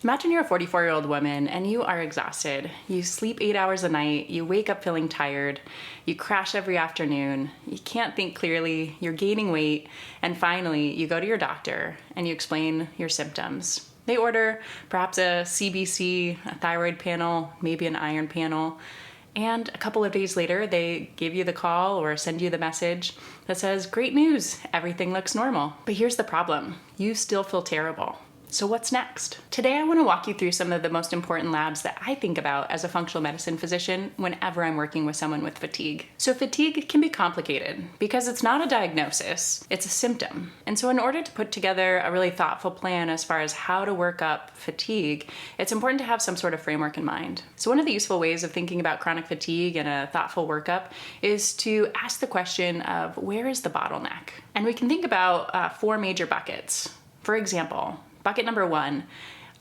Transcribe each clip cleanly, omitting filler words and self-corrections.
Imagine you're a 44-year-old woman and you are exhausted. You sleep 8 hours a night, you wake up feeling tired, you crash every afternoon, you can't think clearly, you're gaining weight, and finally you go to your doctor and you explain your symptoms. They order perhaps a CBC, a thyroid panel, maybe an iron panel, and a couple of days later they give you the call or send you the message that says, "Great news, everything looks normal." But here's the problem, you still feel terrible. So what's next? Today I want to walk you through some of the most important labs that I think about as a functional medicine physician whenever I'm working with someone with fatigue. So fatigue can be complicated because it's not a diagnosis, it's a symptom. And so in order to put together a really thoughtful plan as far as how to work up fatigue, it's important to have some sort of framework in mind. So one of the useful ways of thinking about chronic fatigue and a thoughtful workup is to ask the question of where is the bottleneck? And we can think about 4 major buckets. For example, bucket number 1,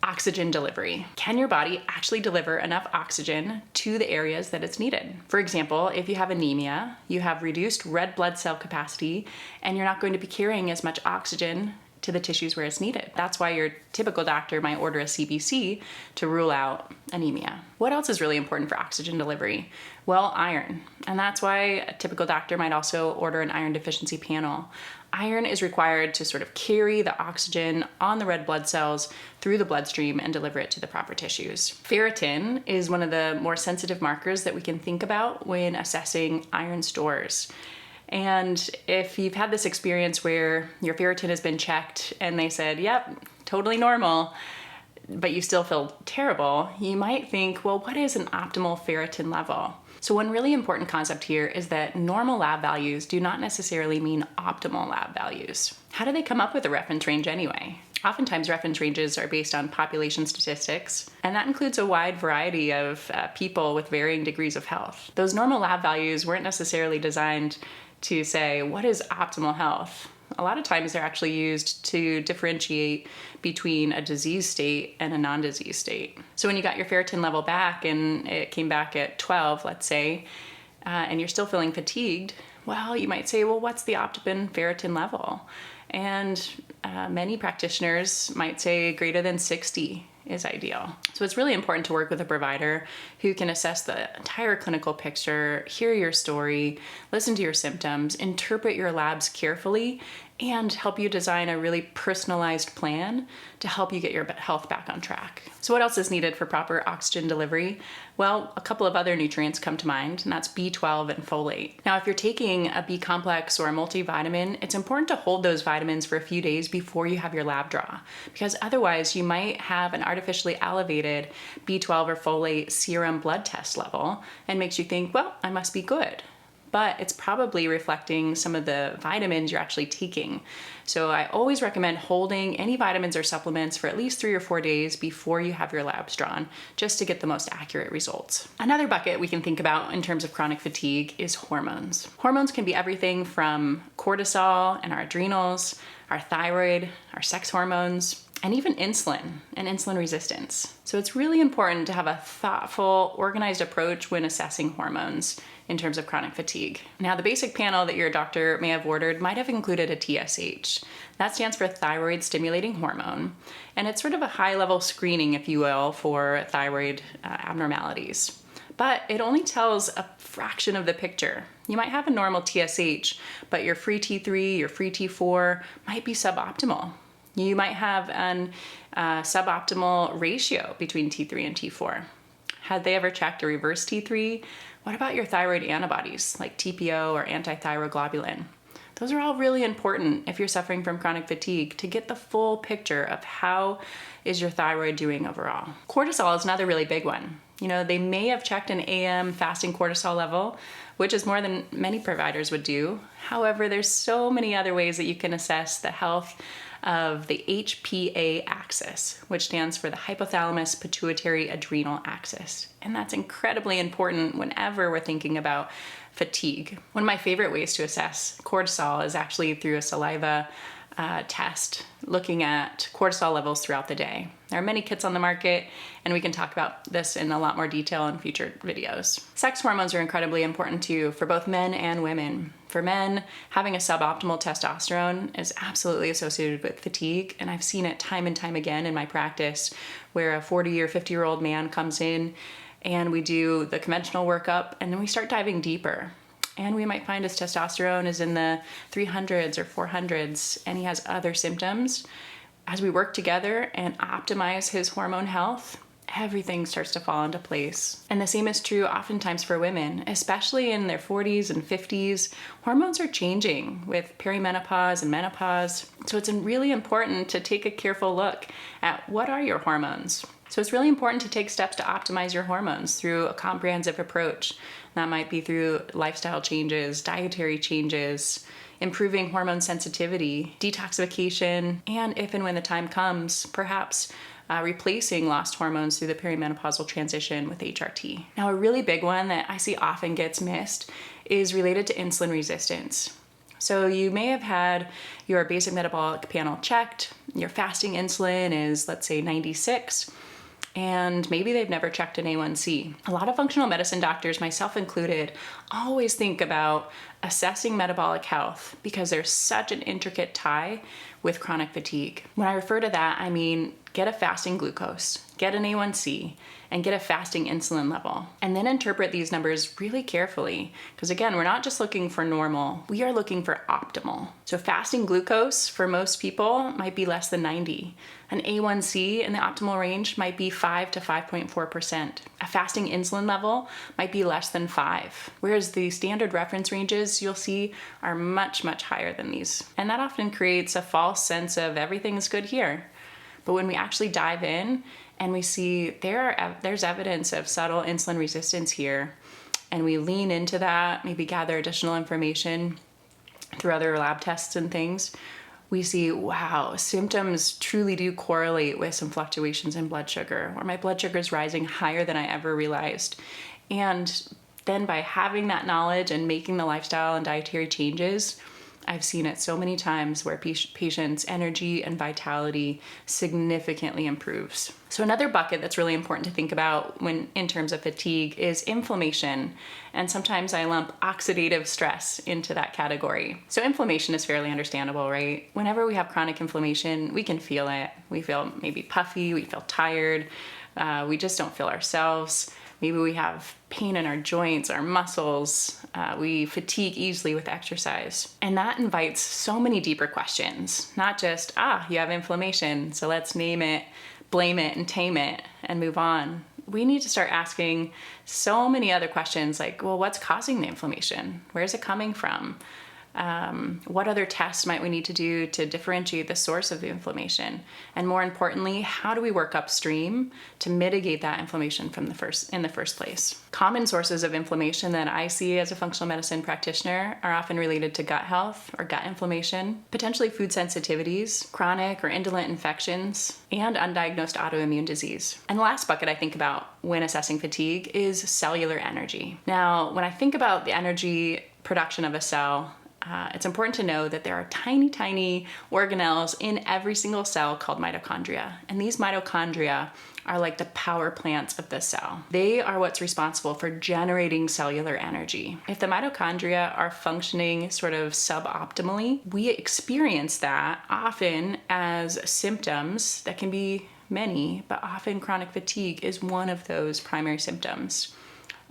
oxygen delivery. Can your body actually deliver enough oxygen to the areas that it's needed? For example, if you have anemia, you have reduced red blood cell capacity, and you're not going to be carrying as much oxygen to the tissues where it's needed. That's why your typical doctor might order a CBC to rule out anemia. What else is really important for oxygen delivery? Well, iron. And that's why a typical doctor might also order an iron deficiency panel. Iron is required to sort of carry the oxygen on the red blood cells through the bloodstream and deliver it to the proper tissues. Ferritin is one of the more sensitive markers that we can think about when assessing iron stores. And if you've had this experience where your ferritin has been checked and they said, yep, totally normal, but you still feel terrible, you might think, well, what is an optimal ferritin level? So one really important concept here is that normal lab values do not necessarily mean optimal lab values. How do they come up with a reference range anyway? Oftentimes reference ranges are based on population statistics, and that includes a wide variety of people with varying degrees of health. Those normal lab values weren't necessarily designed to say, what is optimal health? A lot of times they're actually used to differentiate between a disease state and a non-disease state. So when you got your ferritin level back and it came back at 12, let's say, and you're still feeling fatigued, well, you might say, well, what's the optimum ferritin level? And many practitioners might say greater than 60 is ideal. So it's really important to work with a provider who can assess the entire clinical picture, hear your story, listen to your symptoms, interpret your labs carefully, and help you design a really personalized plan to help you get your health back on track. So what else is needed for proper oxygen delivery? Well, a couple of other nutrients come to mind, and that's B12 and folate. Now, if you're taking a B complex or a multivitamin, it's important to hold those vitamins for a few days before you have your lab draw, because otherwise you might have an artificially elevated B12 or folate serum blood test level and makes you think, well, I must be good. But it's probably reflecting some of the vitamins you're actually taking. So I always recommend holding any vitamins or supplements for at least 3 or 4 days before you have your labs drawn, just to get the most accurate results. Another bucket we can think about in terms of chronic fatigue is hormones. Hormones can be everything from cortisol and our adrenals, our thyroid, our sex hormones, and even insulin and insulin resistance. So it's really important to have a thoughtful, organized approach when assessing hormones in terms of chronic fatigue. Now, the basic panel that your doctor may have ordered might have included a TSH. That stands for thyroid stimulating hormone, and it's sort of a high-level screening, if you will, for thyroid abnormalities. But it only tells a fraction of the picture. You might have a normal TSH, but your free T3, your free T4 might be suboptimal. You might have an suboptimal ratio between T3 and T4. Had they ever checked a reverse T3? What about your thyroid antibodies like TPO or antithyroglobulin? Those are all really important if you're suffering from chronic fatigue to get the full picture of how is your thyroid doing overall. Cortisol is another really big one. You know, they may have checked an AM fasting cortisol level, which is more than many providers would do. However, there's so many other ways that you can assess the health of the HPA axis, which stands for the hypothalamus pituitary adrenal axis. And that's incredibly important whenever we're thinking about fatigue. One of my favorite ways to assess cortisol is actually through a saliva test looking at cortisol levels throughout the day. There are many kits on the market, and we can talk about this in a lot more detail in future videos. Sex hormones are incredibly important too for both men and women. For men, having a suboptimal testosterone is absolutely associated with fatigue, and I've seen it time and time again in my practice where a 40 or 50-year-old man comes in and we do the conventional workup, and then we start diving deeper. And we might find his testosterone is in the 300s or 400s, and he has other symptoms. As we work together and optimize his hormone health, everything starts to fall into place. And the same is true oftentimes for women, especially in their 40s and 50s. Hormones are changing with perimenopause and menopause. So it's really important to take a careful look at what are your hormones. So it's really important to take steps to optimize your hormones through a comprehensive approach. That might be through lifestyle changes, dietary changes, improving hormone sensitivity, detoxification, and if and when the time comes, perhaps replacing lost hormones through the perimenopausal transition with HRT. Now, a really big one that I see often gets missed is related to insulin resistance. So you may have had your basic metabolic panel checked, your fasting insulin is, let's say, 96, and maybe they've never checked an A1C. A lot of functional medicine doctors, myself included, always think about assessing metabolic health because there's such an intricate tie with chronic fatigue. When I refer to that, I mean get a fasting glucose, get an A1C, and get a fasting insulin level. And then interpret these numbers really carefully. Because again, we're not just looking for normal, we are looking for optimal. So fasting glucose for most people might be less than 90. An A1C in the optimal range might be 5 to 5.4%. A fasting insulin level might be less than 5. Whereas the standard reference ranges you'll see are much, much higher than these. And that often creates a false sense of everything's good here. But when we actually dive in and we see there's evidence of subtle insulin resistance here, and we lean into that, maybe gather additional information through other lab tests and things, we see, wow, symptoms truly do correlate with some fluctuations in blood sugar, or my blood sugar is rising higher than I ever realized. And then by having that knowledge and making the lifestyle and dietary changes, I've seen it so many times where patients' energy and vitality significantly improves. So another bucket that's really important to think about when in terms of fatigue is inflammation. And sometimes I lump oxidative stress into that category. So inflammation is fairly understandable, right? Whenever we have chronic inflammation, we can feel it. We feel maybe puffy, we feel tired, we just don't feel ourselves. Maybe we have pain in our joints, our muscles, we fatigue easily with exercise. And that invites so many deeper questions, not just, you have inflammation, so let's name it, blame it, and tame it, and move on. We need to start asking so many other questions like, well, what's causing the inflammation? Where is it coming from? What other tests might we need to do to differentiate the source of the inflammation? And more importantly, how do we work upstream to mitigate that inflammation in the first place? Common sources of inflammation that I see as a functional medicine practitioner are often related to gut health or gut inflammation, potentially food sensitivities, chronic or indolent infections, and undiagnosed autoimmune disease. And the last bucket I think about when assessing fatigue is cellular energy. Now, when I think about the energy production of a cell, it's important to know that there are tiny, tiny organelles in every single cell called mitochondria. And these mitochondria are like the power plants of the cell. They are what's responsible for generating cellular energy. If the mitochondria are functioning sort of suboptimally, we experience that often as symptoms that can be many, but often chronic fatigue is one of those primary symptoms.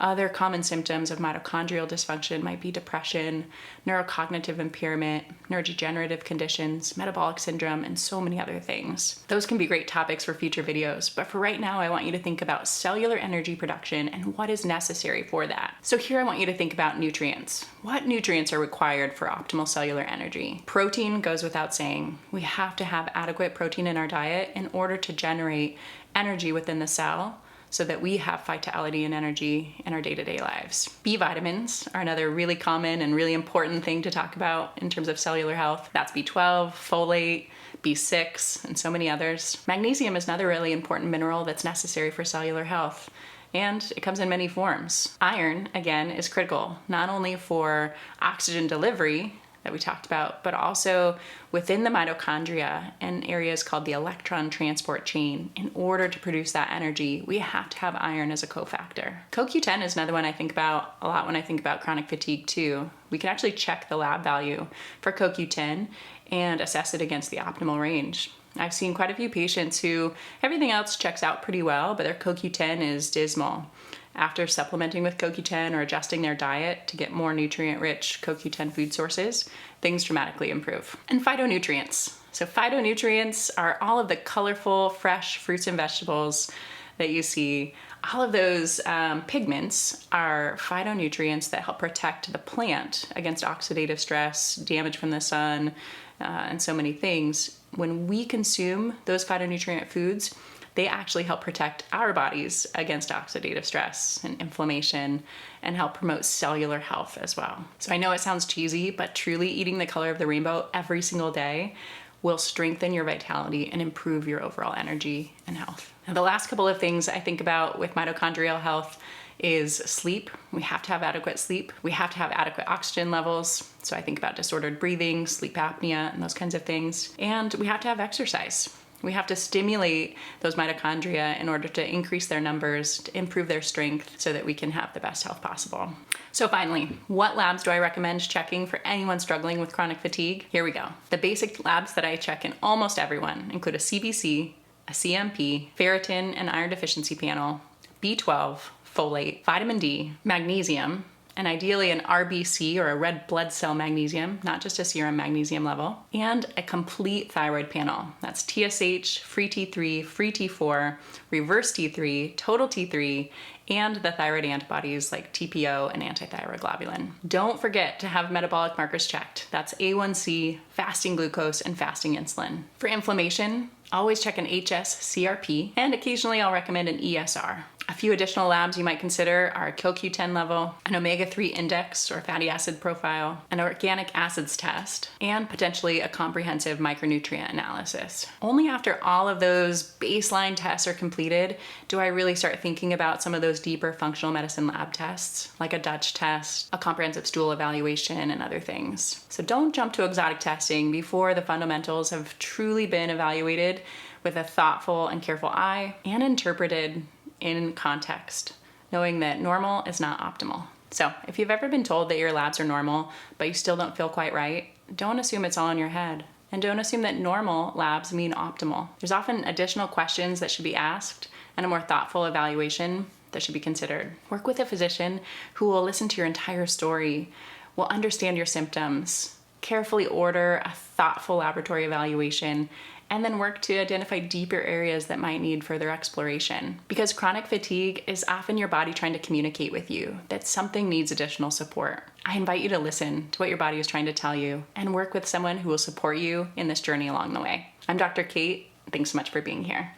Other common symptoms of mitochondrial dysfunction might be depression, neurocognitive impairment, neurodegenerative conditions, metabolic syndrome, and so many other things. Those can be great topics for future videos, but for right now, I want you to think about cellular energy production and what is necessary for that. So here I want you to think about nutrients. What nutrients are required for optimal cellular energy? Protein goes without saying. We have to have adequate protein in our diet in order to generate energy within the cell, so that we have vitality and energy in our day-to-day lives. B vitamins are another really common and really important thing to talk about in terms of cellular health. That's B12, folate, B6, and so many others. Magnesium is another really important mineral that's necessary for cellular health, and it comes in many forms. Iron, again, is critical, not only for oxygen delivery that we talked about, but also within the mitochondria and areas called the electron transport chain. In order to produce that energy, we have to have iron as a cofactor. CoQ10 is another one I think about a lot when I think about chronic fatigue too. We can actually check the lab value for CoQ10 and assess it against the optimal range. I've seen quite a few patients who everything else checks out pretty well, but their CoQ10 is dismal. After supplementing with CoQ10 or adjusting their diet to get more nutrient-rich CoQ10 food sources, things dramatically improve. And phytonutrients. So phytonutrients are all of the colorful, fresh fruits and vegetables that you see. All of those pigments are phytonutrients that help protect the plant against oxidative stress, damage from the sun, and so many things. When we consume those phytonutrient foods, they actually help protect our bodies against oxidative stress and inflammation and help promote cellular health as well. So I know it sounds cheesy, but truly eating the color of the rainbow every single day will strengthen your vitality and improve your overall energy and health. Now, the last couple of things I think about with mitochondrial health is sleep. We have to have adequate sleep. We have to have adequate oxygen levels. So I think about disordered breathing, sleep apnea, and those kinds of things. And we have to have exercise. We have to stimulate those mitochondria in order to increase their numbers, to improve their strength so that we can have the best health possible. So finally, what labs do I recommend checking for anyone struggling with chronic fatigue? Here we go. The basic labs that I check in almost everyone include a CBC, a CMP, ferritin and iron deficiency panel, B12, folate, vitamin D, magnesium, and ideally an RBC or a red blood cell magnesium, not just a serum magnesium level, and a complete thyroid panel. That's TSH, free T3, free T4, reverse T3, total T3, and the thyroid antibodies like TPO and antithyroid globulin. Don't forget to have metabolic markers checked. That's A1C, fasting glucose, and fasting insulin. For inflammation, always check an HS-CRP, and occasionally I'll recommend an ESR. A few additional labs you might consider are a CoQ10 level, an omega-3 index or fatty acid profile, an organic acids test, and potentially a comprehensive micronutrient analysis. Only after all of those baseline tests are completed do I really start thinking about some of those deeper functional medicine lab tests, like a Dutch test, a comprehensive stool evaluation, and other things. So don't jump to exotic testing before the fundamentals have truly been evaluated with a thoughtful and careful eye and interpreted in context, knowing that normal is not optimal. So if you've ever been told that your labs are normal, but you still don't feel quite right, don't assume it's all in your head. And don't assume that normal labs mean optimal. There's often additional questions that should be asked and a more thoughtful evaluation that should be considered. Work with a physician who will listen to your entire story, will understand your symptoms, carefully order a thoughtful laboratory evaluation, and then work to identify deeper areas that might need further exploration. Because chronic fatigue is often your body trying to communicate with you that something needs additional support. I invite you to listen to what your body is trying to tell you and work with someone who will support you in this journey along the way. I'm Dr. Kate. Thanks so much for being here.